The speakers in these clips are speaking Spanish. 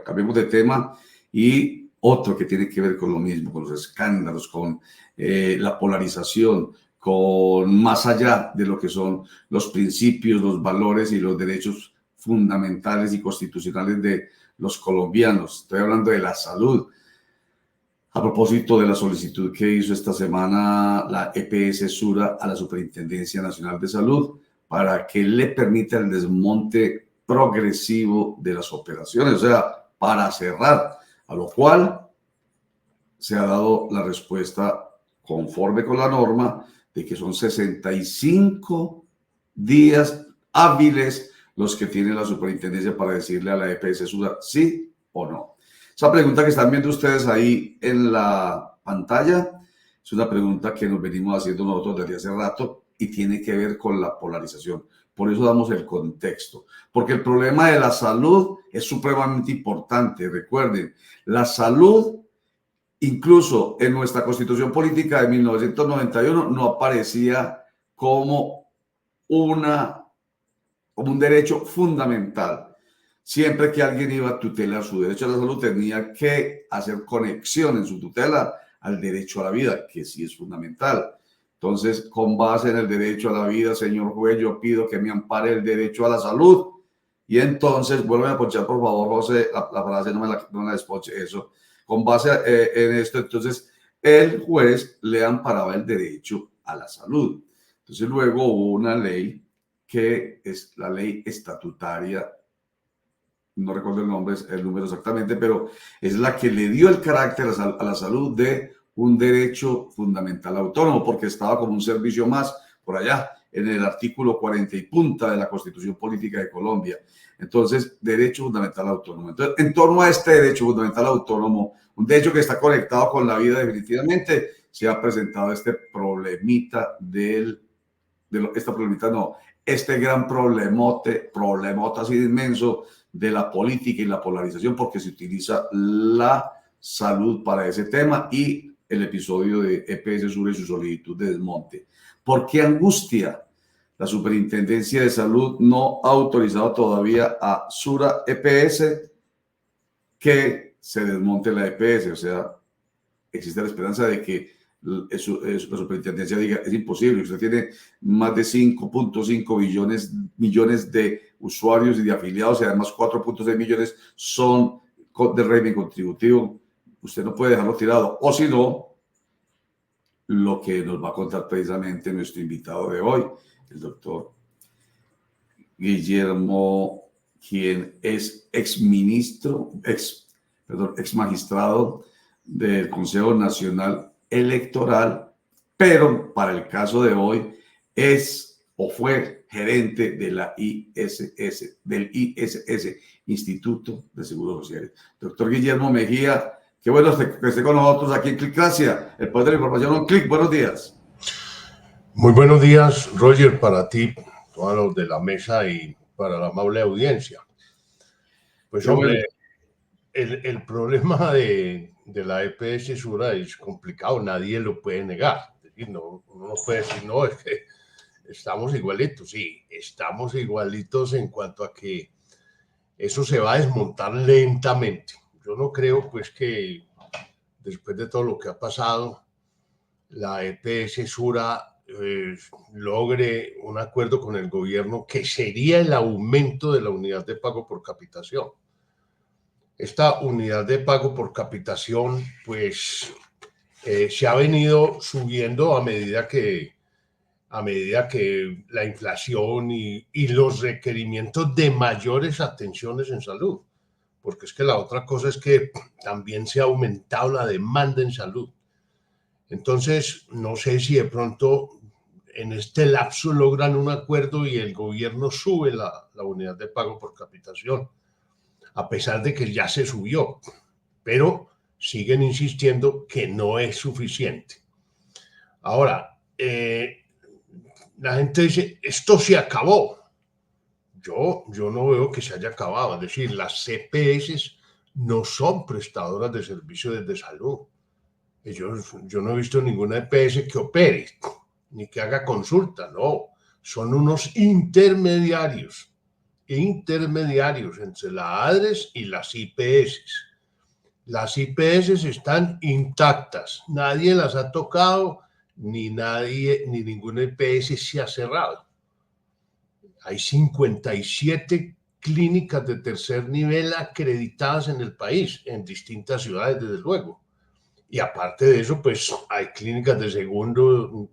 cambiemos de tema, y otro que tiene que ver con lo mismo, con los escándalos, con la polarización, con más allá de lo que son los principios, los valores y los derechos fundamentales y constitucionales de los colombianos. Estoy hablando de la salud. A propósito de la solicitud que hizo esta semana la EPS Sura a la Superintendencia Nacional de Salud para que le permita el desmonte progresivo de las operaciones, o sea, para cerrar, a lo cual se ha dado la respuesta conforme con la norma de que son 65 días hábiles los que tiene la superintendencia para decirle a la EPS Sura sí o no. Esa pregunta que están viendo ustedes ahí en la pantalla es una pregunta que nos venimos haciendo nosotros desde hace rato y tiene que ver con la polarización. Por eso damos el contexto, porque el problema de la salud es supremamente importante. Recuerden, la salud, incluso en nuestra Constitución Política de 1991, no aparecía como un derecho fundamental. Siempre que alguien iba a tutelar su derecho a la salud, tenía que hacer conexión en su tutela al derecho a la vida, que sí es fundamental. Entonces, con base en el derecho a la vida, señor juez, yo pido que me ampare el derecho a la salud. Y entonces, vuelven a ponchar, por favor, José, la frase, no me la despoche, eso. Con base en esto, entonces, el juez le amparaba el derecho a la salud. Entonces, luego hubo una ley que es la ley estatutaria, no recuerdo el número exactamente, pero es la que le dio el carácter a la salud de un derecho fundamental autónomo, porque estaba como un servicio más por allá en el artículo 40 y punta de la Constitución Política de Colombia. Entonces, derecho fundamental autónomo. Entonces, en torno a este derecho fundamental autónomo, un derecho que está conectado con la vida definitivamente, se ha presentado este problemita este gran problemota así de inmenso de la política y la polarización, porque se utiliza la salud para ese tema, y el episodio de EPS Sura y su solicitud de desmonte. ¿Por qué angustia? La Superintendencia de Salud no ha autorizado todavía a Sura EPS que se desmonte la EPS, o sea, existe la esperanza de que la superintendencia diga, es imposible, usted tiene más de 5.5 millones de usuarios y de afiliados, y además 4.6 millones son de régimen contributivo, usted no puede dejarlo tirado. O si no, lo que nos va a contar precisamente nuestro invitado de hoy, el doctor Guillermo, quien es ex magistrado del Consejo Nacional Electoral, pero para el caso de hoy es o fue gerente de la del ISS, Instituto de Seguros Sociales. Doctor Guillermo Mejía, qué bueno que esté con nosotros aquí en Clicracia, el poder de la información en Clic. Buenos días. Muy buenos días, Roger, para ti, todos los de la mesa y para la amable audiencia. Pues hombre, el problema de la EPS Sura es complicado, nadie lo puede negar. Es decir, uno no puede decir, no, es que estamos igualitos. Sí, estamos igualitos en cuanto a que eso se va a desmontar lentamente. Yo no creo, pues, que después de todo lo que ha pasado, la EPS Sura logre un acuerdo con el gobierno que sería el aumento de la unidad de pago por capitación. Esta unidad de pago por capitación, pues, se ha venido subiendo a medida que la inflación y los requerimientos de mayores atenciones en salud, porque es que la otra cosa es que también se ha aumentado la demanda en salud. Entonces, no sé si de pronto en este lapso logran un acuerdo y el gobierno sube la unidad de pago por capitación, a pesar de que ya se subió, pero siguen insistiendo que no es suficiente. Ahora, la gente dice, esto se acabó. Yo no veo que se haya acabado. Es decir, las CPS no son prestadoras de servicios de salud. Yo no he visto ninguna EPS que opere, ni que haga consulta, no. Son unos intermediarios. intermediarios entre la ADRES y las IPS. Las IPS están intactas, nadie las ha tocado, ni ninguna IPS se ha cerrado. Hay 57 clínicas de tercer nivel acreditadas en el país, en distintas ciudades, desde luego. Y aparte de eso, pues hay clínicas de segundo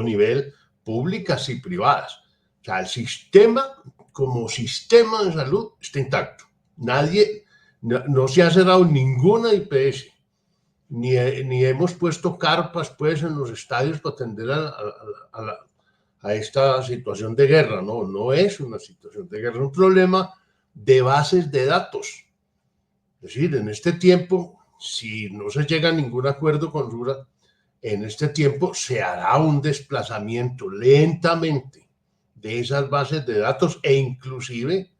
nivel, públicas y privadas. O sea, el sistema, como sistema de salud, está intacto. No se ha cerrado ninguna IPS, ni hemos puesto carpas pues, en los estadios para atender a esta situación de guerra. No es una situación de guerra, es un problema de bases de datos. Es decir, en este tiempo, si no se llega a ningún acuerdo con Sura, en este tiempo se hará un desplazamiento lentamente de esas bases de datos e inclusive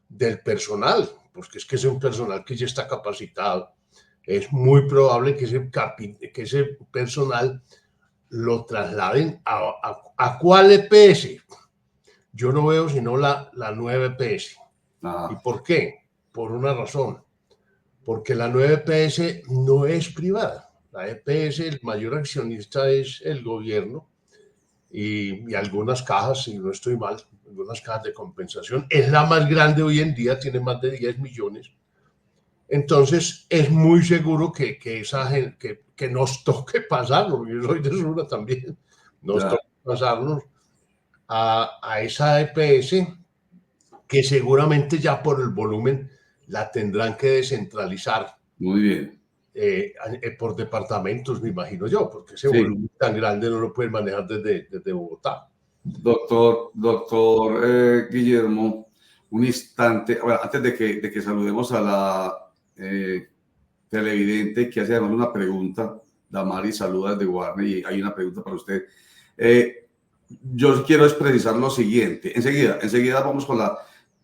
del personal, porque es que es un personal que ya está capacitado. Es muy probable que ese personal lo trasladen a ¿cuál EPS? Yo no veo sino la nueva EPS. ¿Y por qué? Por una razón. Porque la nueva EPS no es privada. La EPS, el mayor accionista es el gobierno y algunas cajas, si no estoy mal, algunas cajas de compensación. Es la más grande hoy en día, tiene más de 10 millones. Entonces, es muy seguro que nos toque pasarnos, yo soy de Sura también, toque pasarnos a esa EPS que seguramente ya por el volumen la tendrán que descentralizar. Muy bien. Por departamentos, me imagino yo, porque ese volumen tan grande no lo pueden manejar desde Bogotá. Doctor Guillermo, un instante, bueno, antes de que saludemos a la televidente que hace además una pregunta, Damari saluda desde Guarne y hay una pregunta para usted. Yo quiero precisar lo siguiente, enseguida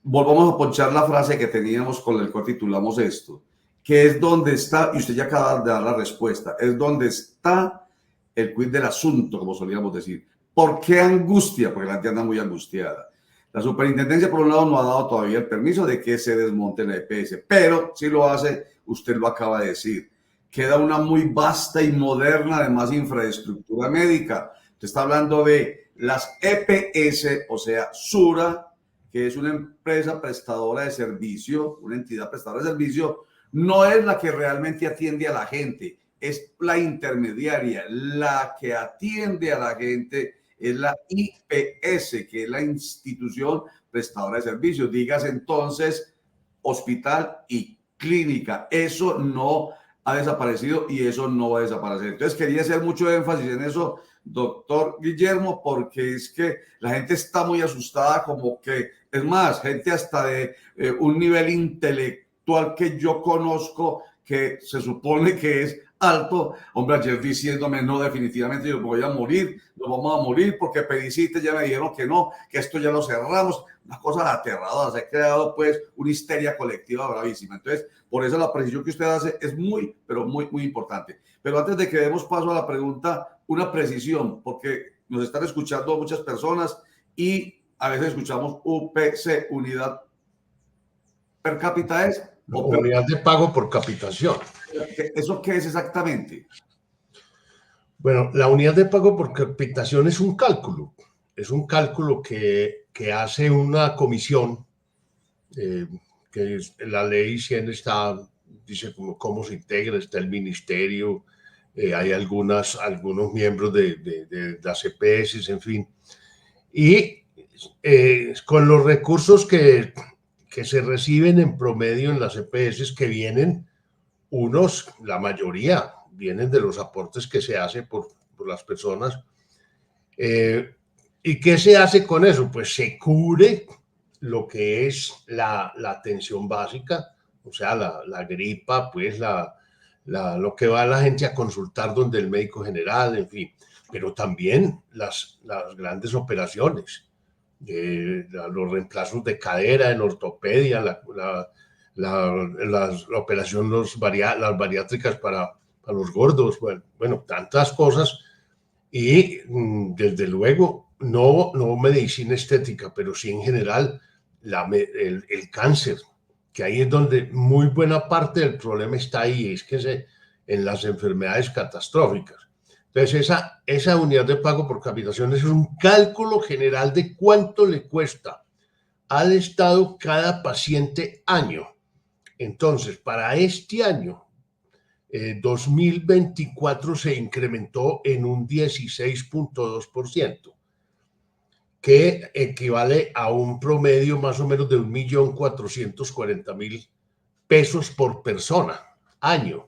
volvamos a ponchar la frase que teníamos con el cual titulamos esto, que es donde está, y usted ya acaba de dar la respuesta, es donde está el quid del asunto, como solíamos decir. ¿Por qué angustia? Porque la gente anda muy angustiada. La superintendencia, por un lado, no ha dado todavía el permiso de que se desmonte la EPS, pero si lo hace, usted lo acaba de decir. Queda una muy vasta y moderna, además, infraestructura médica. Usted está hablando de las EPS, o sea, Sura, que es una empresa prestadora de servicio, una entidad prestadora de servicio, no es la que realmente atiende a la gente, es la intermediaria, la que atiende a la gente es la IPS, que es la institución prestadora de servicios. Dígase entonces hospital y clínica. Eso no ha desaparecido y eso no va a desaparecer. Entonces quería hacer mucho énfasis en eso, doctor Guillermo, porque es que la gente está muy asustada, como que, es más, gente hasta de un nivel intelectual que yo conozco, que se supone que es alto, hombre, ayer diciéndome, no, definitivamente yo me voy a morir, nos vamos a morir porque pedicite, ya me dijeron que no, que esto ya lo cerramos, una cosa aterradora, se ha creado pues una histeria colectiva bravísima. Entonces, por eso la precisión que usted hace es muy, pero muy, muy importante. Pero antes de que demos paso a la pregunta, una precisión, porque nos están escuchando muchas personas y a veces escuchamos UPC, unidad per cápita es. Unidad de pago por capitación. ¿Eso qué es exactamente? Bueno, la unidad de pago por capitación es un cálculo. Es un cálculo que hace una comisión, que la ley 100 dice cómo se integra, está el ministerio, hay algunos miembros de las EPS, en fin. Y con los recursos que se reciben en promedio en las EPS, que vienen la mayoría vienen de los aportes que se hace por las personas. ¿Y qué se hace con eso? Pues se cubre lo que es la atención básica, o sea, la gripa, pues lo que va la gente a consultar donde el médico general, en fin, pero también las grandes operaciones, los reemplazos de cadera en ortopedia, la operación, las bariátricas para los gordos, bueno, tantas cosas. Y desde luego, no medicina estética, pero sí en general el cáncer, que ahí es donde muy buena parte del problema está ahí, es que en las enfermedades catastróficas. Entonces, esa unidad de pago por capitación es un cálculo general de cuánto le cuesta al Estado cada paciente año. Entonces, para este año, 2024 se incrementó en un 16.2%, que equivale a un promedio más o menos de 1.440.000 pesos por persona, año.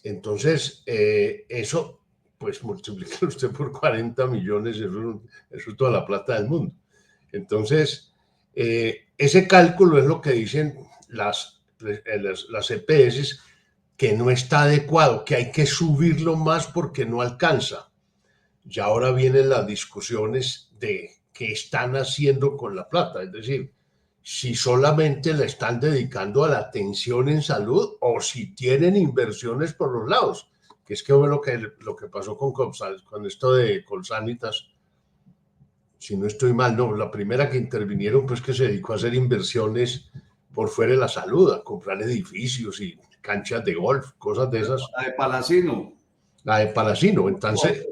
Entonces, eso, pues multiplica usted por 40 millones, eso es toda la plata del mundo. Entonces, ese cálculo es lo que dicen las EPS, que no está adecuado, que hay que subirlo más porque no alcanza. Y ahora vienen las discusiones de qué están haciendo con la plata, es decir, si solamente la están dedicando a la atención en salud o si tienen inversiones por los lados, que es que fue lo que pasó con esto de Colsanitas. Si no estoy mal, no, la primera que intervinieron, pues que se dedicó a hacer inversiones por fuera de la salud, a comprar edificios y canchas de golf, cosas de esas. La de Palacino. La de Palacino, entonces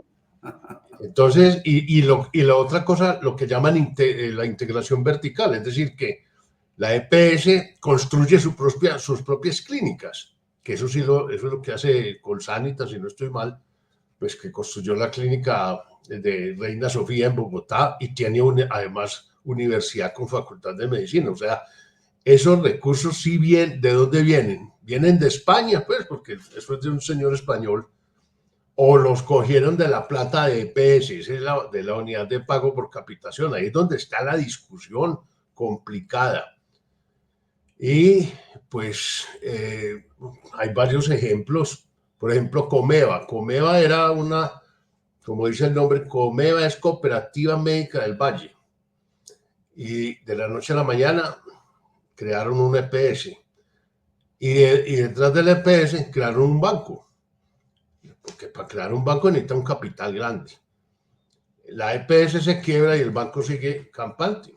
y la otra cosa, lo que llaman la integración vertical, es decir, que la EPS construye sus propias clínicas, que eso es lo que hace Colsanitas, si no estoy mal, pues que construyó la clínica de Reina Sofía en Bogotá y tiene además universidad con facultad de medicina. O sea, esos recursos sí vienen, ¿de dónde vienen? Vienen de España, pues, porque eso es de un señor español, o los cogieron de la plata de EPS, de la unidad de pago por capitación. Ahí es donde está la discusión complicada. Y pues hay varios ejemplos. Por ejemplo, Comeva. Comeva era como dice el nombre, Comeva es Cooperativa Médica del Valle. Y de la noche a la mañana crearon un EPS. Y detrás del EPS crearon un banco. Porque para crear un banco necesita un capital grande. La EPS se quiebra y el banco sigue campante.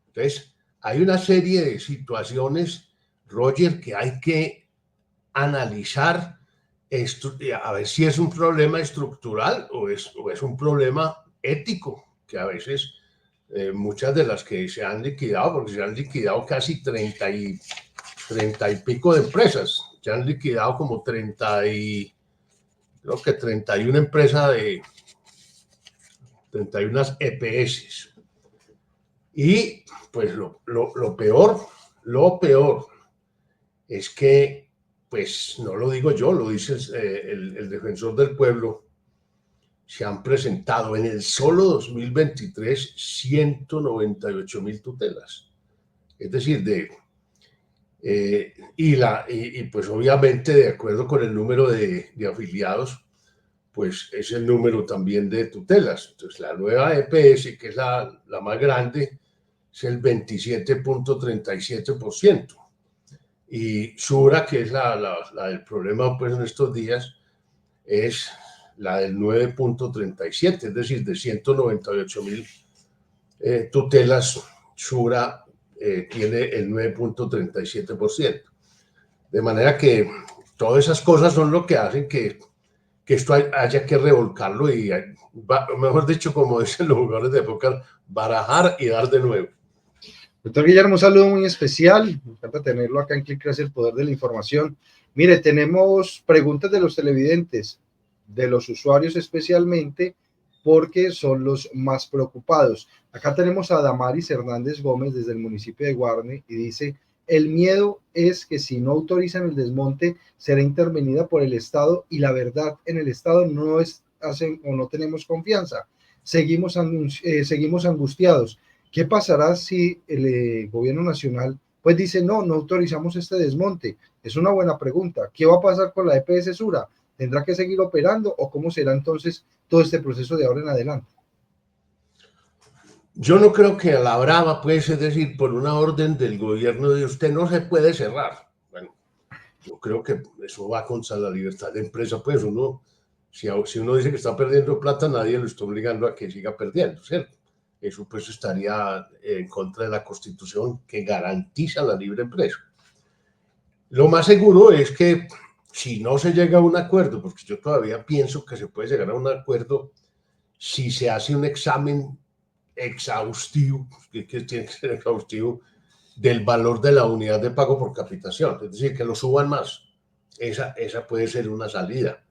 Entonces, hay una serie de situaciones, Roger, que hay que analizar a ver si es un problema estructural o es un problema ético, que a veces muchas de las que se han liquidado, porque se han liquidado casi 30 y pico de empresas, se han liquidado como 31 empresas de 31 EPS. Y pues lo peor es que, pues no lo digo yo, lo dice el defensor del pueblo, se han presentado en el solo 2023 198.000 tutelas. Es decir, pues obviamente de acuerdo con el número de afiliados, pues es el número también de tutelas. Entonces la nueva EPS, que es la más grande, es el 27.37%. Y Sura, que es la del problema pues en estos días, es la del 9.37%, es decir, de 198.000 tutelas, Sura tiene el 9.37%. De manera que todas esas cosas son lo que hacen que esto haya que revolcarlo y, mejor dicho, como dicen los jugadores de póker, barajar y dar de nuevo. Doctor Guillermo, un saludo muy especial. Me encanta tenerlo acá en Click Crece, el poder de la información. Mire, tenemos preguntas de los televidentes, de los usuarios especialmente, porque son los más preocupados. Acá tenemos a Damaris Hernández Gómez desde el municipio de Guarne y dice: el miedo es que si no autorizan el desmonte será intervenida por el Estado y la verdad en el Estado no hacen o no tenemos confianza. Seguimos angustiados. ¿Qué pasará si el gobierno nacional pues dice no autorizamos este desmonte? Es una buena pregunta. ¿Qué va a pasar con la EPS Sura? ¿Tendrá que seguir operando o cómo será entonces todo este proceso de ahora en adelante? Yo no creo que a la brava, pues, es decir, por una orden del gobierno de usted no se puede cerrar. Bueno, yo creo que eso va contra la libertad de empresa, pues si uno dice que está perdiendo plata, nadie lo está obligando a que siga perdiendo, ¿cierto? Eso pues estaría en contra de la Constitución que garantiza la libre empresa. Lo más seguro es que si no se llega a un acuerdo, porque yo todavía pienso que se puede llegar a un acuerdo si se hace un examen exhaustivo, que tiene que ser exhaustivo, del valor de la unidad de pago por capitación, es decir, que lo suban más. Esa puede ser una salida.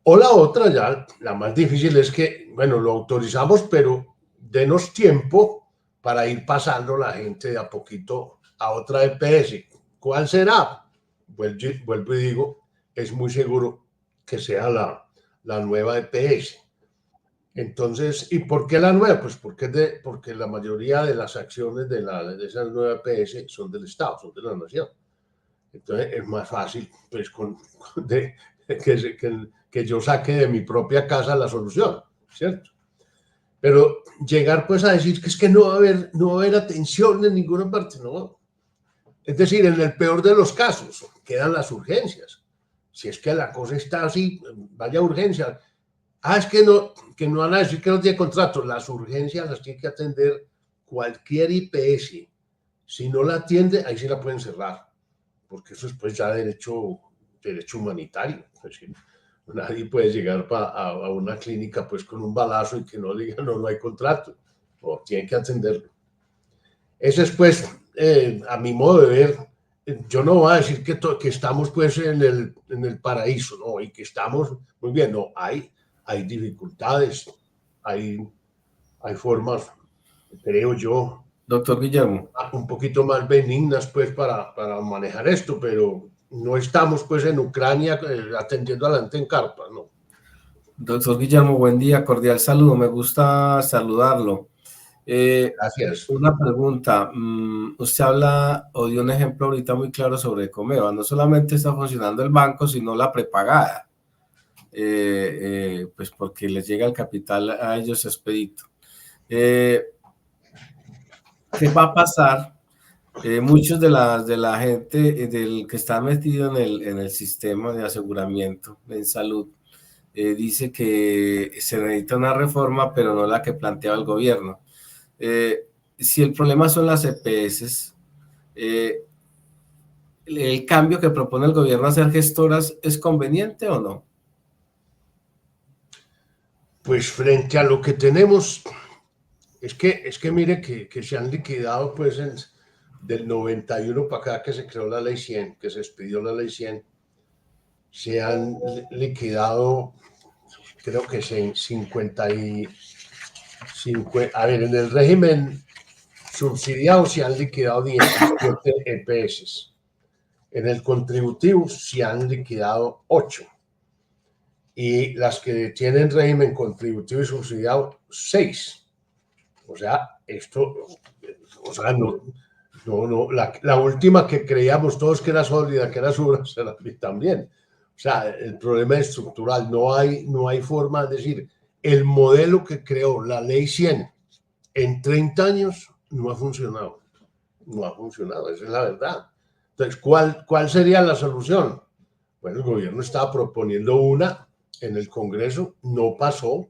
O la otra, ya la más difícil, es que, bueno, lo autorizamos, pero denos tiempo para ir pasando la gente de a poquito a otra EPS. ¿Cuál será? Vuelvo y digo, es muy seguro que sea la nueva EPS. Entonces, ¿y por qué la nueva? Pues porque la mayoría de las acciones de esa nueva EPS son del Estado, son de la nación. Entonces es más fácil pues, que yo saque de mi propia casa la solución, ¿cierto? Pero llegar pues a decir que es que no va a haber atención en ninguna parte, no. Es decir, en el peor de los casos, quedan las urgencias. Si es que la cosa está así, vaya urgencia. Es que no van a decir que no tiene contrato. Las urgencias las tiene que atender cualquier IPS. Si no la atiende, ahí sí la pueden cerrar, porque eso es pues ya derecho humanitario. Es decir, nadie puede llegar a una clínica pues con un balazo y que no le digan no hay contrato, o tienen que atenderlo. Ese es pues, a mi modo de ver, yo no voy a decir que estamos pues en el paraíso, no, y que estamos muy bien, no, hay dificultades, hay formas, creo yo, doctor Guillermo, un poquito más benignas pues para manejar esto, pero no estamos pues en Ucrania atendiendo a la gente en carpa, no. Doctor Guillermo, buen día, cordial saludo, me gusta saludarlo. Gracias. Una pregunta, usted habla o dio un ejemplo ahorita muy claro sobre Comeva, no solamente está funcionando el banco, sino la prepagada, pues porque les llega el capital a ellos expedito. ¿Qué va a pasar? Muchos de la gente del que está metido en el sistema de aseguramiento en salud dice que se necesita una reforma, pero no la que planteaba el gobierno. Si el problema son las EPS, ¿el cambio que propone el gobierno a ser gestoras es conveniente o no? Pues frente a lo que tenemos, es que mire que se han liquidado pues del 91 para acá que se creó la ley 100, que se expidió la ley 100, se han liquidado, creo que 50 a ver, en el régimen subsidiado se han liquidado 17 EPS. En el contributivo se han liquidado 8. Y las que tienen régimen contributivo y subsidiado, 6. O sea, la última que creíamos todos que era sólida, que era Subra, se la vi también. O sea, el problema es estructural, no hay forma de decir, el modelo que creó la ley 100 en 30 años no ha funcionado. No ha funcionado, esa es la verdad. Entonces, ¿cuál sería la solución? Bueno, el gobierno estaba proponiendo una en el Congreso, no pasó,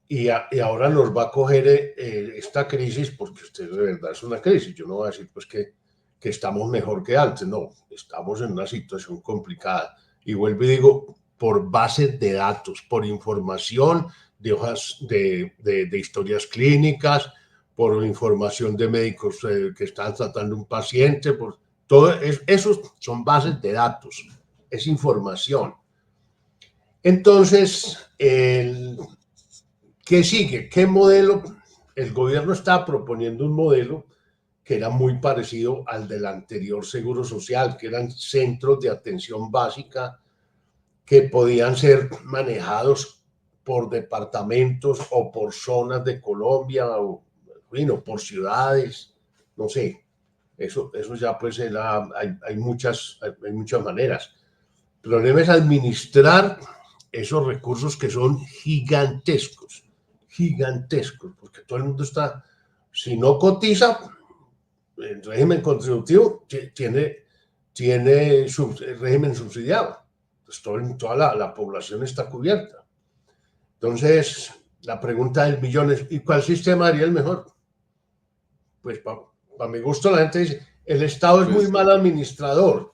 y ahora nos va a coger esta crisis, porque usted de verdad es una crisis. Yo no voy a decir pues que estamos mejor que antes, no, estamos en una situación complicada. Y vuelvo y digo, por bases de datos, por información de hojas de historias clínicas, por información de médicos que están tratando un paciente, por todo eso son bases de datos, es información. Entonces, ¿qué sigue? ¿Qué modelo? El gobierno está proponiendo un modelo que era muy parecido al del anterior Seguro Social, que eran centros de atención básica que podían ser manejados por departamentos o por zonas de Colombia o bueno, por ciudades, no sé. Eso ya pues hay muchas maneras. El problema es administrar esos recursos que son gigantescos, porque todo el mundo está, si no cotiza, el régimen contributivo tiene régimen subsidiado. Pues toda la población está cubierta. Entonces, la pregunta del millón es, ¿y cuál sistema haría el mejor? Pues para mi gusto la gente dice, el Estado es muy mal administrador.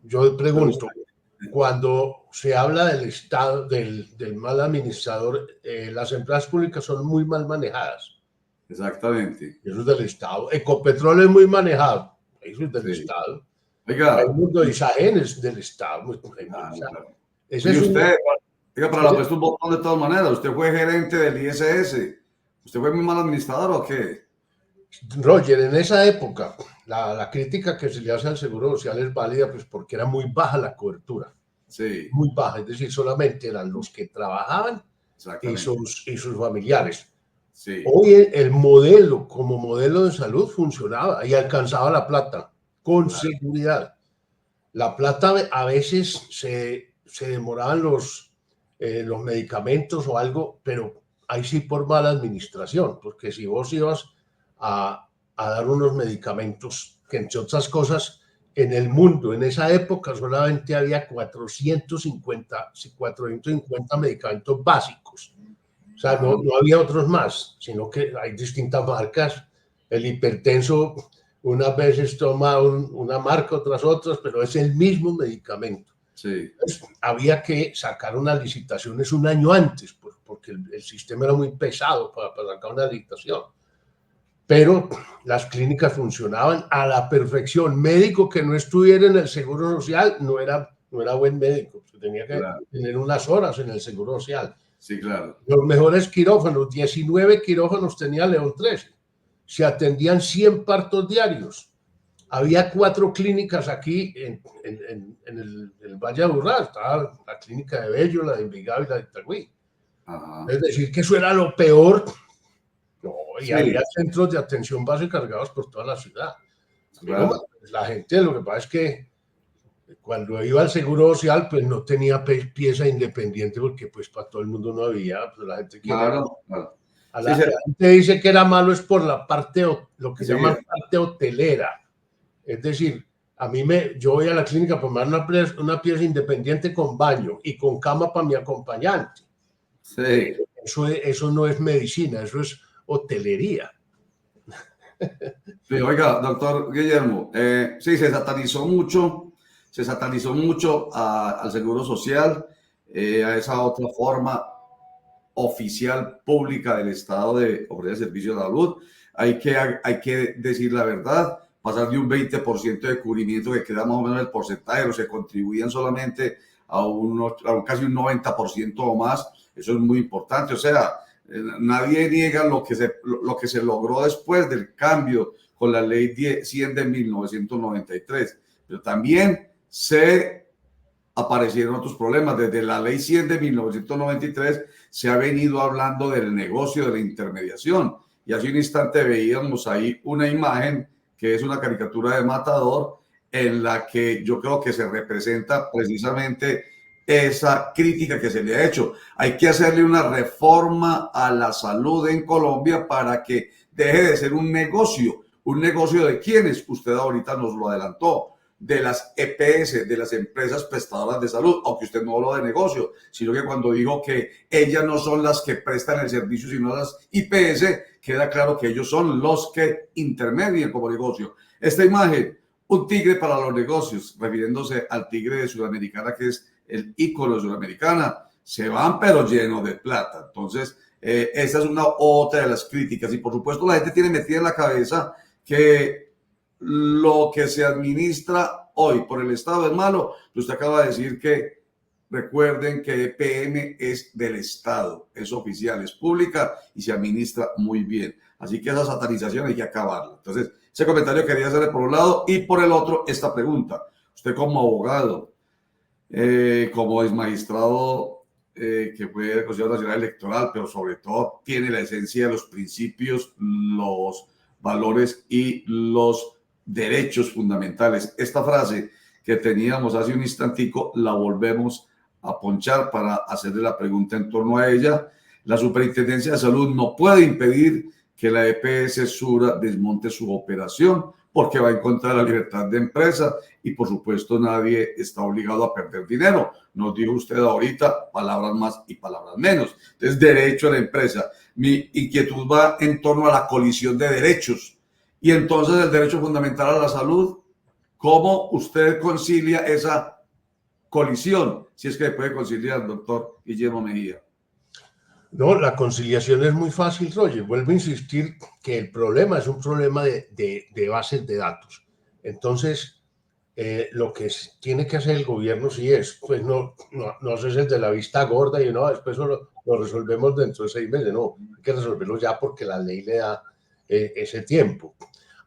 Yo pregunto, cuando se habla del Estado, del mal administrador, las empresas públicas son muy mal manejadas. Exactamente. Eso es del Estado. Ecopetrol es muy manejado. Eso es del Estado. Oiga. El mundo de Isagen es del Estado. Claro. Ese es usted, oiga, pero la puesto un botón de todas maneras. ¿Usted fue gerente del ISS? ¿Usted fue muy mal administrador o qué? Roger, en esa época, la crítica que se le hace al Seguro Social es válida pues porque era muy baja la cobertura. Sí. Muy baja, es decir, solamente eran los que trabajaban y sus familiares. Sí. Hoy el modelo, como modelo de salud, funcionaba y alcanzaba la plata, con seguridad. La plata a veces se demoraban los medicamentos o algo, pero ahí sí por mala administración, porque si vos ibas a dar unos medicamentos que, entre otras cosas, en el mundo, en esa época solamente había 450 medicamentos básicos. O sea, no había otros más, sino que hay distintas marcas. El hipertenso unas veces toma una marca, otras, pero es el mismo medicamento. Sí. Entonces, había que sacar unas licitaciones un año antes, porque el sistema era muy pesado para sacar una licitación. Pero las clínicas funcionaban a la perfección. Médico que no estuviera en el Seguro Social no era buen médico. Tenía que tener unas horas en el Seguro Social. Sí, claro. Los mejores quirófanos, 19 quirófanos tenía León 13. Se atendían 100 partos diarios. Había 4 clínicas aquí en el Valle de Aburrá. Estaba la clínica de Bello, la de Envigado y la de Itagüí. Es decir, que eso era lo peor. No, y había centros de atención básica cargados por toda la ciudad. Claro. Pero la gente, lo que pasa es que cuando iba al Seguro Social, pues no tenía pieza independiente porque pues para todo el mundo no había. Pues la gente la gente dice que era malo es por la parte, lo que llaman parte hotelera. Es decir, yo voy a la clínica para tomar una pieza independiente con baño y con cama para mi acompañante. Sí. Eso no es medicina, eso es hotelería. Sí, oiga, doctor Guillermo, sí, se satanizó mucho al Seguro Social, a esa otra forma oficial pública del Estado de ofrecer servicios de salud. Hay que decir la verdad, pasar de un 20% de cubrimiento, que queda más o menos el porcentaje de los que contribuían solamente a casi un 90% o más. Eso es muy importante. O sea, nadie niega lo que se logró después del cambio con la ley 100 de 1993, pero también se aparecieron otros problemas. Desde la ley 100 de 1993 se ha venido hablando del negocio de la intermediación, y hace un instante veíamos ahí una imagen que es una caricatura de Matador, en la que yo creo que se representa precisamente esa crítica que se le ha hecho. Hay que hacerle una reforma a la salud en Colombia para que deje de ser un negocio. ¿Un negocio de quiénes? Usted ahorita nos lo adelantó, de las EPS, de las empresas prestadoras de salud, aunque usted no habló de negocio, sino que cuando dijo que ellas no son las que prestan el servicio, sino las IPS, queda claro que ellos son los que intermedian como negocio. Esta imagen, un tigre para los negocios, refiriéndose al tigre de Sudamericana, que es el ícono de Sudamericana, se van pero llenos de plata. Entonces, esa es otra de las críticas, y por supuesto la gente tiene metida en la cabeza que lo que se administra hoy por el Estado es malo. Usted acaba de decir que recuerden que EPM es del Estado, es oficial, es pública y se administra muy bien. Así que esa satanización hay que acabarla. Entonces, ese comentario quería hacerle por un lado, y por el otro esta pregunta. Usted como abogado, como exmagistrado que fue del Consejo Nacional Electoral, pero sobre todo tiene la esencia de los principios, los valores y los derechos fundamentales. Esta frase que teníamos hace un instantico la volvemos a ponchar para hacerle la pregunta en torno a ella. La Superintendencia de Salud no puede impedir que la EPS Sura desmonte su operación porque va en contra de la libertad de empresa y por supuesto nadie está obligado a perder dinero. Nos dijo usted ahorita palabras más y palabras menos. Entonces, derecho a la empresa. Mi inquietud va en torno a la colisión de derechos y entonces el derecho fundamental a la salud. ¿Cómo usted concilia esa colisión? Si es que puede conciliar, doctor Guillermo Mejía. No, la conciliación es muy fácil, Roger. Vuelvo a insistir que el problema es un problema de bases de datos. Entonces, lo que tiene que hacer el gobierno sí es, pues no es el de la vista gorda y no, después lo resolvemos dentro de 6 meses. No, hay que resolverlo ya porque la ley le da ese tiempo.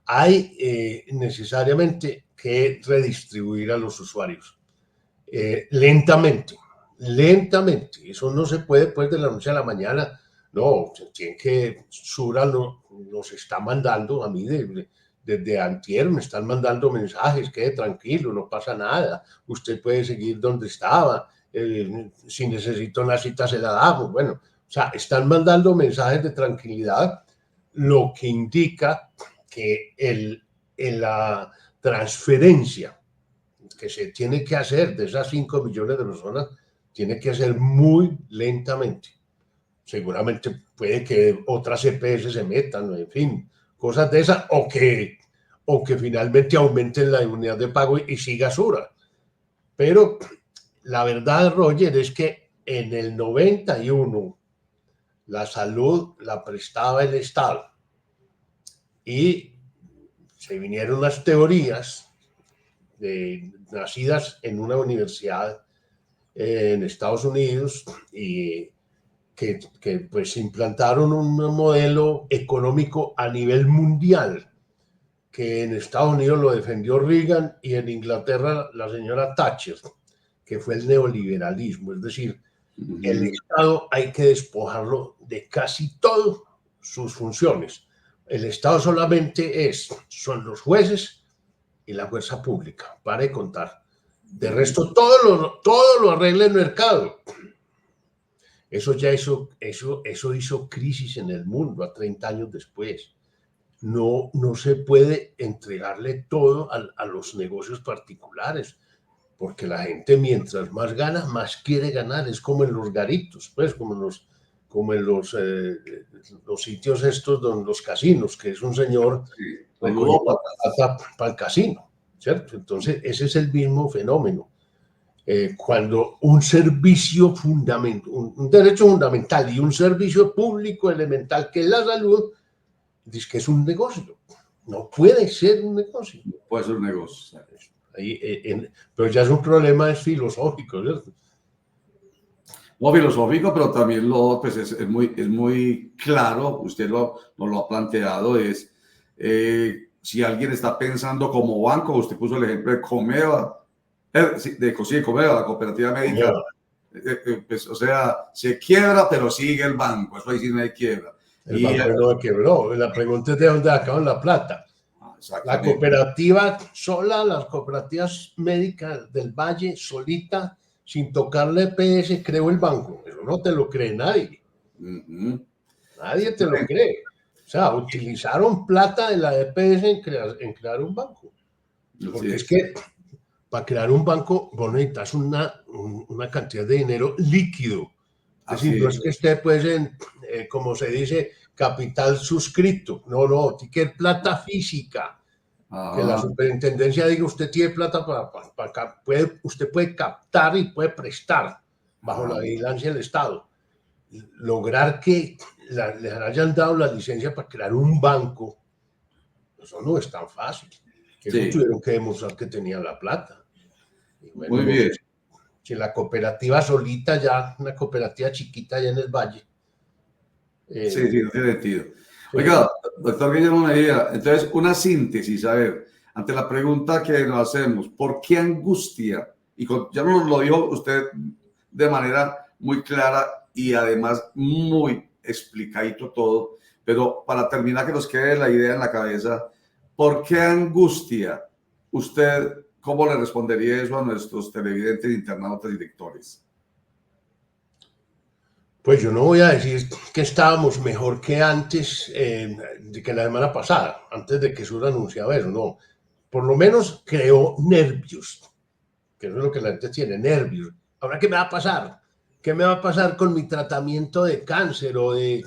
Hay necesariamente que redistribuir a los usuarios lentamente. Eso no se puede pues de la noche a la mañana. No, tiene que Sura nos está mandando a mí desde antier, me están mandando mensajes, quede tranquilo, no pasa nada, usted puede seguir donde estaba, si necesita una cita se la damos. Bueno, o sea, están mandando mensajes de tranquilidad, lo que indica que en la transferencia que se tiene que hacer de esas 5 millones de personas tiene que hacer muy lentamente. Seguramente puede que otras EPS se metan, en fin, cosas de esas, o que finalmente aumenten la unidad de pago y siga Sura. Pero la verdad, Roger, es que en el 91 la salud la prestaba el Estado y se vinieron las teorías nacidas en una universidad en Estados Unidos y que pues implantaron un modelo económico a nivel mundial, que en Estados Unidos lo defendió Reagan y en Inglaterra la señora Thatcher, que fue el neoliberalismo. Es decir, el Estado hay que despojarlo de casi todas sus funciones. El Estado solamente son los jueces y la fuerza pública, para de contar. De resto, todo lo arregla el mercado. Eso hizo crisis en el mundo a 30 años después. No se puede entregarle todo a los negocios particulares, porque la gente mientras más gana, más quiere ganar. Es como en los garitos, pues, como en los sitios estos, los casinos, que es un señor para el casino, ¿cierto? Entonces, ese es el mismo fenómeno. Cuando un servicio fundamental, un derecho fundamental y un servicio público elemental que es la salud, dice que es un negocio. No puede ser un negocio. No puede ser un negocio. Pero ya es un problema filosófico, ¿cierto? No filosófico, pero también pues es muy claro, usted nos lo ha planteado, si alguien está pensando como banco, usted puso el ejemplo de Comeva, Comeva, la cooperativa médica, pues, o sea, se quiebra, pero sigue el banco, eso ahí sí no hay quiebra. El banco no quebró, la pregunta es de dónde acaban la plata. La cooperativa sola, las cooperativas médicas del Valle, solita, sin tocarle EPS, creó el banco. Eso no te lo cree nadie. Nadie te lo cree. O sea, utilizaron plata de la EPS en crear un banco. Porque es que para crear un banco vos necesitas una cantidad de dinero líquido. Es decir, no es que esté, pues, como se dice, capital suscrito. No, tiene que ser plata física. Que la superintendencia diga, usted tiene plata usted puede captar y puede prestar bajo la vigilancia del Estado. Lograr que le hayan dado la licencia para crear un banco, eso no es tan fácil. Eso tuvieron que demostrar que tenían la plata. Bueno, muy bien. Si la cooperativa solita ya, una cooperativa chiquita allá en el Valle. Sí, no tiene sentido. Oiga, doctor Guillermo Mejía, entonces una síntesis, a ver, ante la pregunta que nos hacemos, ¿por qué angustia? Y ya nos lo dijo usted de manera muy clara y además muy explicadito todo, pero para terminar que nos quede la idea en la cabeza, ¿por qué angustia? Usted, ¿cómo le respondería eso a nuestros televidentes, internautas y lectores? Pues yo no voy a decir que estábamos mejor que antes, de que la semana pasada, antes de que Sur anunciaba eso, no. Por lo menos creó nervios, que eso es lo que la gente tiene, nervios. ¿Ahora qué me va a pasar? ¿Qué me va a pasar con mi tratamiento de cáncer o de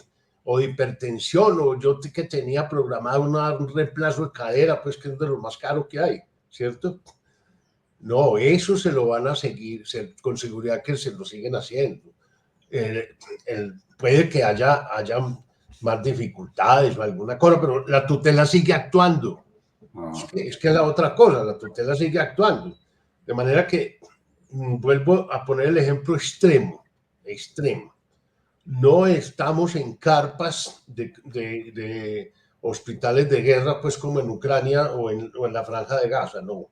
hipertensión? O yo que tenía programado un reemplazo de cadera, pues que es de lo más caro que hay, ¿cierto? No, eso se lo van a seguir, con seguridad que se lo siguen haciendo. Puede que haya más dificultades o alguna cosa, pero la tutela sigue actuando. Es que es la otra cosa, la tutela sigue actuando. De manera que vuelvo a poner el ejemplo extremo. No estamos en carpas de hospitales de guerra, pues como en Ucrania o en la Franja de Gaza, no.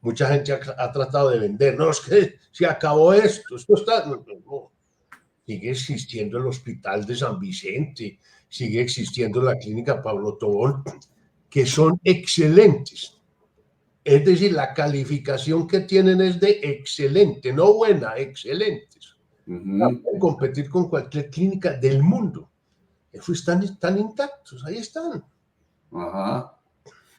Mucha gente ha tratado de vender. No, es que se acabó esto está... No. Sigue existiendo el Hospital de San Vicente, sigue existiendo la Clínica Pablo Tobón, que son excelentes. Es decir, la calificación que tienen es de excelente, no buena, excelentes. Pueden competir con cualquier clínica del mundo. Eso están intactos, ahí están. Ajá.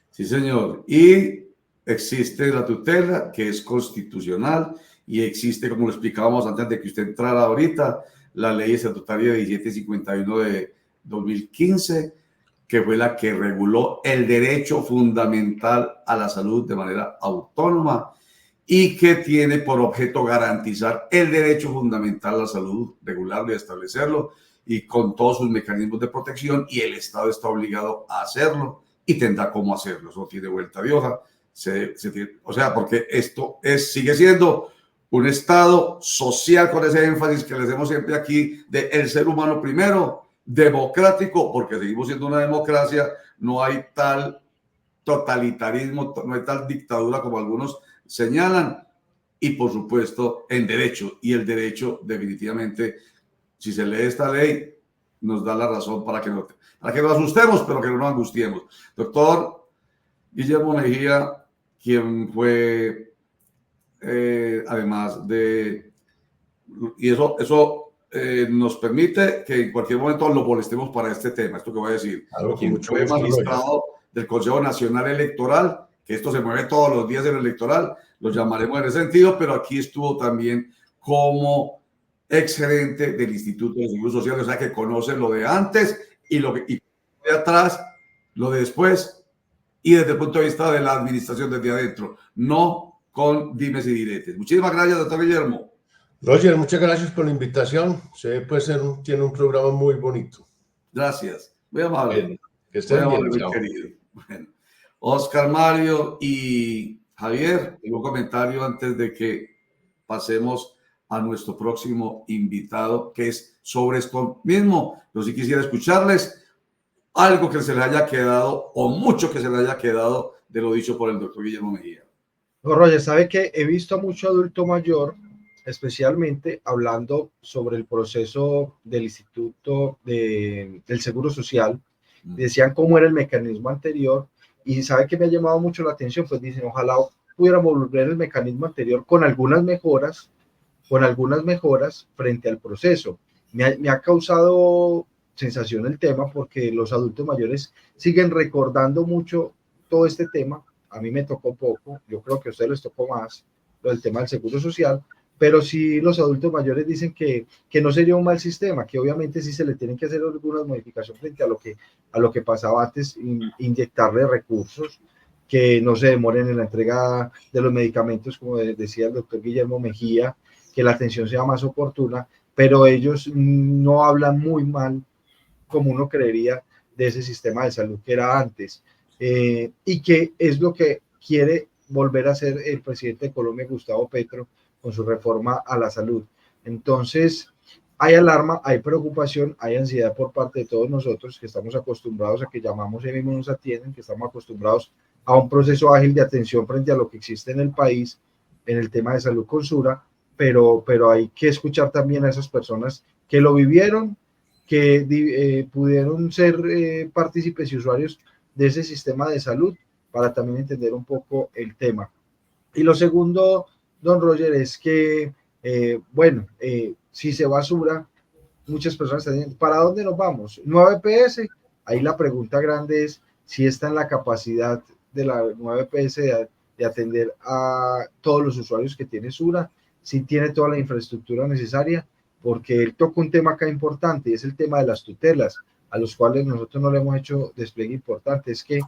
Sí, señor. Y existe la tutela, que es constitucional, y existe, como lo explicábamos antes de que usted entrara ahorita, la ley estatutaria 1751 de 2015, que fue la que reguló el derecho fundamental a la salud de manera autónoma y que tiene por objeto garantizar el derecho fundamental a la salud, regularlo y establecerlo, y con todos sus mecanismos de protección, y el Estado está obligado a hacerlo y tendrá cómo hacerlo. Eso tiene vuelta de hoja. O sea, porque esto sigue siendo un Estado social, con ese énfasis que le hacemos siempre aquí, de el ser humano primero, democrático, porque seguimos siendo una democracia, no hay tal totalitarismo, no hay tal dictadura como algunos señalan, y por supuesto en derecho, y el derecho definitivamente, si se lee esta ley, nos da la razón para que nos asustemos, pero que no nos angustiemos. Doctor Guillermo Mejía, quien fue además de, y eso nos permite que en cualquier momento lo molestemos para este tema, esto que voy a decir. Claro, Quien fue magistrado del Consejo Nacional Electoral, que esto se mueve todos los días en el electoral, lo llamaremos en ese sentido, pero aquí estuvo también como exgerente del Instituto de Seguro Social, o sea que conoce lo de antes y lo de atrás, lo de después, y desde el punto de vista de la administración desde adentro, no con dimes y diretes. Muchísimas gracias, doctor Guillermo. Roger, muchas gracias por la invitación. Tiene un programa muy bonito. Gracias. Muy amable. Bien, que estén bien, muy querido. Bueno, Oscar, Mario y Javier, un comentario antes de que pasemos a nuestro próximo invitado, que es sobre esto mismo. Yo sí quisiera escucharles algo que se les haya quedado, o mucho que se les haya quedado de lo dicho por el doctor Guillermo Mejía. No, Roger, sabe que he visto a mucho adulto mayor, especialmente hablando sobre el proceso del Instituto del Seguro Social. Decían cómo era el mecanismo anterior, y sabe que me ha llamado mucho la atención, pues dicen, ojalá pudiéramos volver el mecanismo anterior con algunas mejoras frente al proceso. Me ha causado sensación el tema, porque los adultos mayores siguen recordando mucho todo este tema. A mí me tocó poco, yo creo que a ustedes les tocó más, lo del tema del seguro social, pero sí los adultos mayores dicen que no sería un mal sistema, que obviamente sí se le tienen que hacer algunas modificaciones frente a lo que pasaba antes, inyectarle recursos, que no se demoren en la entrega de los medicamentos, como decía el doctor Guillermo Mejía, que la atención sea más oportuna, pero ellos no hablan muy mal, como uno creería, de ese sistema de salud que era antes. Y que es lo que quiere volver a hacer el presidente de Colombia, Gustavo Petro, con su reforma a la salud. Entonces, hay alarma, hay preocupación, hay ansiedad por parte de todos nosotros, que estamos acostumbrados a que llamamos y mismos nos atienden, que estamos acostumbrados a un proceso ágil de atención frente a lo que existe en el país, en el tema de salud con Sura, pero hay que escuchar también a esas personas que lo vivieron, que pudieron ser partícipes y usuarios de ese sistema de salud, para también entender un poco el tema. Y lo segundo, don Roger, es que, si se va Sura, muchas personas están diciendo, ¿para dónde nos vamos? ¿Nueva EPS? Ahí la pregunta grande es si está en la capacidad de la nueva EPS de atender a todos los usuarios que tiene Sura, si tiene toda la infraestructura necesaria, porque él toca un tema acá importante, y es el tema de las tutelas, a los cuales nosotros no le hemos hecho despliegue importante. Es que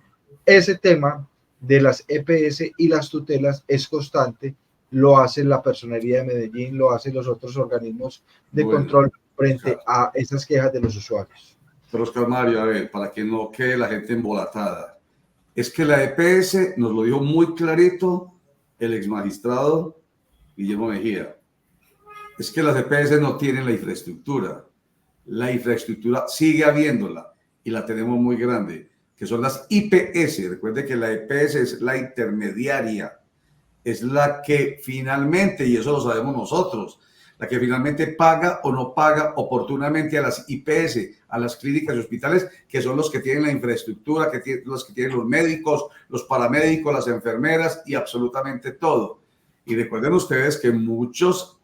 ese tema de las EPS y las tutelas es constante, lo hace la Personería de Medellín, lo hacen los otros organismos de control frente a esas quejas de los usuarios. Pero Oscar Mario, a ver, para que no quede la gente embolatada, es que la EPS nos lo dijo muy clarito el exmagistrado Guillermo Mejía, es que las EPS no tienen la infraestructura sigue habiéndola y la tenemos muy grande, que son las IPS. Recuerde que la EPS es la intermediaria, es la que finalmente, y eso lo sabemos nosotros, la que finalmente paga o no paga oportunamente a las IPS, a las clínicas y hospitales, que son los que tienen la infraestructura, los que tienen los médicos, los paramédicos, las enfermeras y absolutamente todo. Y recuerden ustedes que muchos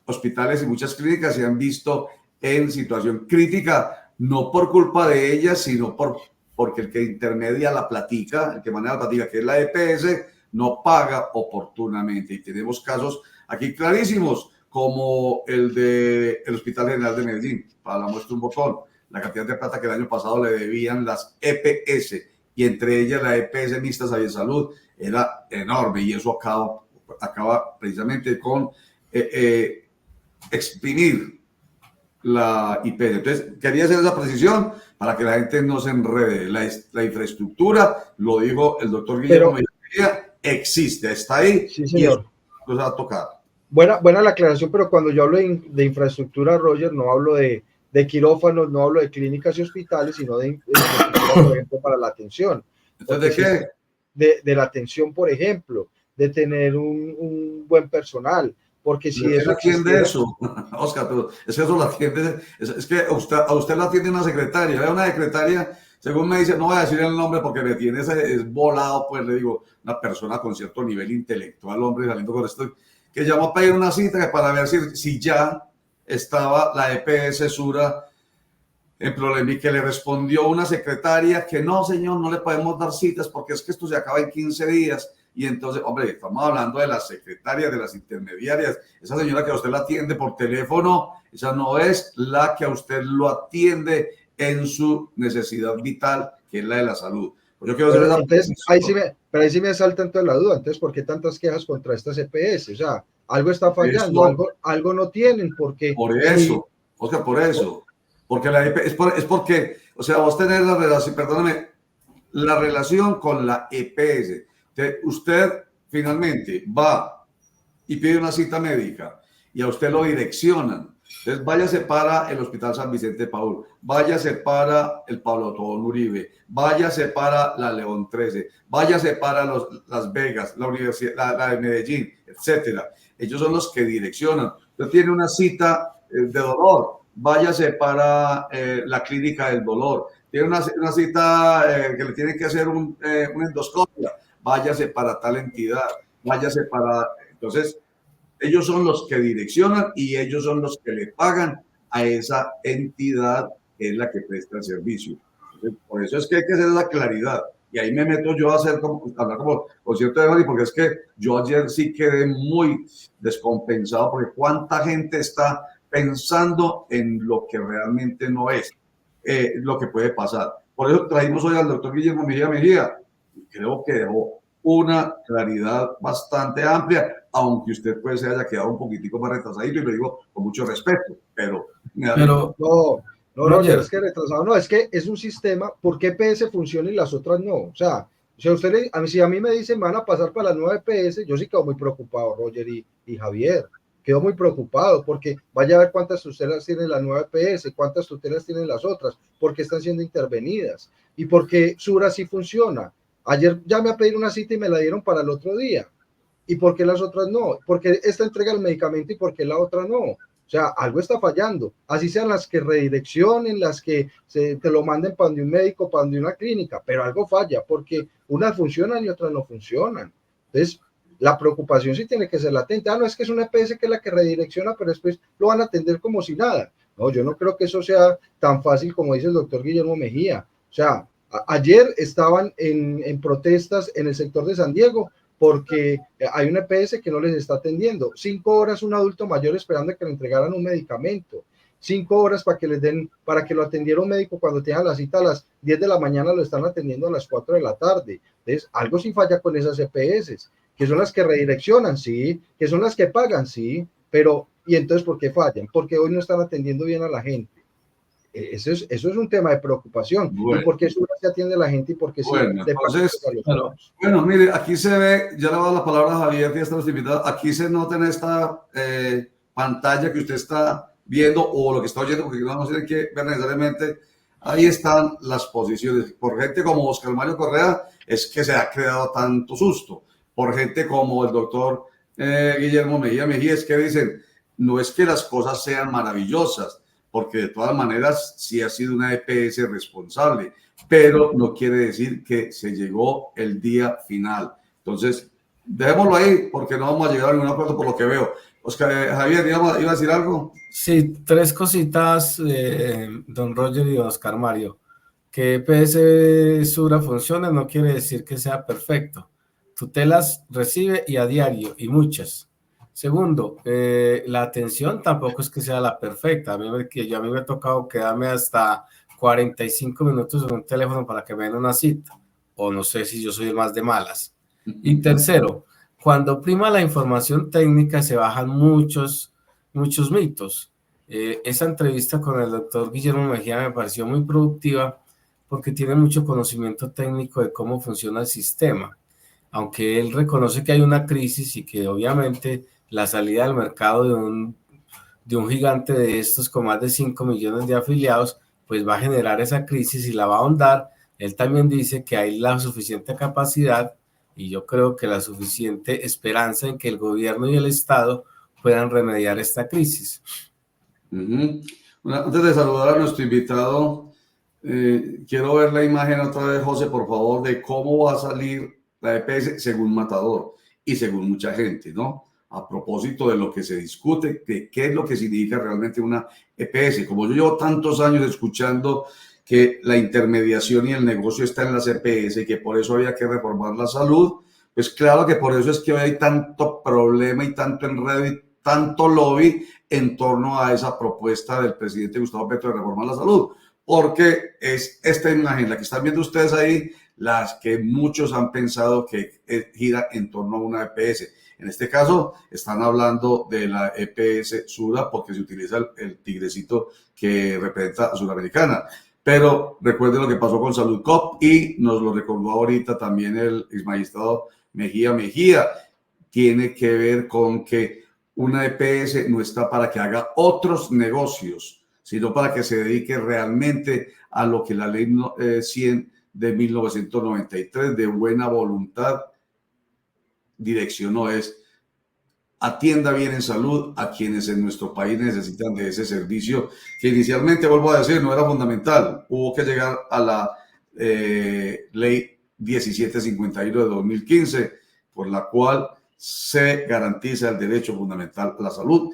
hospitales y muchas clínicas se han visto en situación crítica, no por culpa de ellas, sino porque el que intermedia la platica, el que maneja la platica, que es la EPS, no paga oportunamente. Y tenemos casos aquí clarísimos, como el del Hospital General de Medellín, para la muestra un botón, la cantidad de plata que el año pasado le debían las EPS, y entre ellas la EPS Mixta de Salud, era enorme, y eso acaba precisamente con exprimir la IPS. Entonces, quería hacer esa precisión para que la gente no se enrede. La infraestructura, lo dijo el doctor Guillermo Mejía, existe, está ahí, sí, señor. Y eso va a tocar. Buena la aclaración, pero cuando yo hablo de infraestructura, Roger, no hablo de quirófanos, no hablo de clínicas y hospitales, sino de infraestructura, por ejemplo, para la atención. Entonces, ¿de qué? De la atención, por ejemplo, de tener un buen personal. Porque si eso atiende eso, Oscar, pero es que eso lo atiende, es que a usted lo atiende una secretaria, ¿ve? Una secretaria, según me dice, no voy a decir el nombre porque me tiene es volado, pues le digo, una persona con cierto nivel intelectual, hombre, saliendo con esto, que llamó a pedir una cita para ver si ya estaba la EPS Sura en problema, y que le respondió una secretaria que no, señor, no le podemos dar citas porque es que esto se acaba en 15 días. Y entonces, hombre, estamos hablando de las secretarias, de las intermediarias. Esa señora que a usted la atiende por teléfono, esa no es la que a usted lo atiende en su necesidad vital, que es la de la salud. Pues yo quiero hacer esa entonces, ahí sí me salta entonces la duda. Entonces, ¿por qué tantas quejas contra estas EPS? O sea, algo está fallando, algo no tienen, porque... Por eso, Oscar, por eso. Porque la EPS, es porque, o sea, vos tenés la relación, perdóname, la relación con la EPS. Usted finalmente va y pide una cita médica y a usted lo direccionan. Entonces, váyase para el Hospital San Vicente de Paúl, váyase para el Pablo Tobón Uribe, váyase para la León 13, váyase para Las Vegas, la Universidad, la de Medellín, etcétera. Ellos son los que direccionan. Usted tiene una cita de dolor, váyase para la clínica del dolor. Tiene una cita que le tienen que hacer una endoscopia, váyase para tal entidad, váyase para... Entonces, ellos son los que direccionan y ellos son los que le pagan a esa entidad que es la que presta el servicio. Entonces, por eso es que hay que hacer la claridad. Y ahí me meto yo a hablar como concierto de Bali, porque es que yo ayer sí quedé muy descompensado, porque cuánta gente está pensando en lo que realmente no es, lo que puede pasar. Por eso traímos hoy al doctor Guillermo Mejía. Creo que dejó una claridad bastante amplia, aunque usted pues se haya quedado un poquitico más retrasadito, y lo digo con mucho respeto, pero no, Roger, es que retrasado no, es que es un sistema. ¿Por qué EPS funciona y las otras no? O sea si a mí me dicen van a pasar para la nueva EPS, yo sí quedo muy preocupado, Roger y Javier. Quedo muy preocupado porque vaya a ver cuántas tutelas tiene la nueva EPS, cuántas tutelas tienen las otras, por qué están siendo intervenidas y por qué Sura sí funciona. Ayer llamé a pedir una cita y me la dieron para el otro día. ¿Y por qué las otras no? ¿Por qué esta entrega el medicamento y por qué la otra no? O sea, algo está fallando. Así sean las que redireccionen, las que te lo manden para de un médico, para de una clínica, pero algo falla porque unas funcionan y otras no funcionan. Entonces, la preocupación sí tiene que ser latente. No es que es una EPS que es la que redirecciona, pero después lo van a atender como si nada. No, yo no creo que eso sea tan fácil como dice el doctor Guillermo Mejía. O sea, ayer estaban en protestas en el sector de San Diego porque hay una EPS que no les está atendiendo. 5 horas un adulto mayor esperando que le entregaran un medicamento. 5 horas para que les den, para que lo atendiera un médico cuando tengan la cita a las 10 de la mañana, lo están atendiendo a las 4 de la tarde. Entonces, algo sí falla con esas EPS, que son las que redireccionan, sí, que son las que pagan, sí, pero ¿y entonces por qué fallan? Porque hoy no están atendiendo bien a la gente. Eso es un tema de preocupación. Bueno. ¿Y por qué se atiende a la gente y por qué bueno, sí? Entonces, bueno, mire, aquí se ve, ya le voy a dar la palabra a Javier, que ya está nuestro invitado. Aquí se nota en esta pantalla que usted está viendo o lo que está oyendo, porque no tiene que ver necesariamente. Ahí están las posiciones. Por gente como Oscar Mario Correa es que se ha creado tanto susto. Por gente como el doctor Guillermo Mejía es que dicen, no es que las cosas sean maravillosas, porque de todas maneras sí ha sido una EPS responsable, pero no quiere decir que se llegó el día final. Entonces, dejémoslo ahí, porque no vamos a llegar a ningún acuerdo por lo que veo. Oscar, Javier, ¿iba a decir algo? Sí, 3 cositas, don Roger y don Oscar Mario. Que EPS Sura funcione no quiere decir que sea perfecto. Tutelas recibe y a diario, y muchas. Segundo, la atención tampoco es que sea la perfecta. A mí me ha tocado quedarme hasta 45 minutos en un teléfono para que me den una cita. O no sé si yo soy el más de malas. Y tercero, cuando prima la información técnica se bajan muchos mitos. Esa entrevista con el doctor Guillermo Mejía me pareció muy productiva porque tiene mucho conocimiento técnico de cómo funciona el sistema. Aunque él reconoce que hay una crisis y que obviamente la salida al mercado de un gigante de estos con más de 5 millones de afiliados, pues va a generar esa crisis y la va a ahondar. Él también dice que hay la suficiente capacidad y yo creo que la suficiente esperanza en que el gobierno y el Estado puedan remediar esta crisis. Antes de saludar a nuestro invitado, quiero ver la imagen otra vez, José, por favor, de cómo va a salir la EPS según Matador y según mucha gente, ¿no? A propósito de lo que se discute, de qué es lo que significa realmente una EPS. Como yo llevo tantos años escuchando que la intermediación y el negocio está en las EPS y que por eso había que reformar la salud, pues claro que por eso es que hoy hay tanto problema y tanto enredo y tanto lobby en torno a esa propuesta del presidente Gustavo Petro de reformar la salud, porque es esta imagen, la que están viendo ustedes ahí, las que muchos han pensado que gira en torno a una EPS. En este caso, están hablando de la EPS Sura porque se utiliza el tigrecito que representa a Sudamericana. Pero recuerden lo que pasó con Salud Cop y nos lo recordó ahorita también el exmagistrado Mejía. Tiene que ver con que una EPS no está para que haga otros negocios, sino para que se dedique realmente a lo que la ley 100 de 1993 de buena voluntad direccionó, es atienda bien en salud a quienes en nuestro país necesitan de ese servicio, que inicialmente, vuelvo a decir, no era fundamental. Hubo que llegar a la ley 1751 de 2015, por la cual se garantiza el derecho fundamental a la salud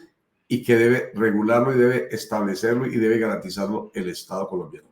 y que debe regularlo y debe establecerlo y debe garantizarlo el Estado colombiano.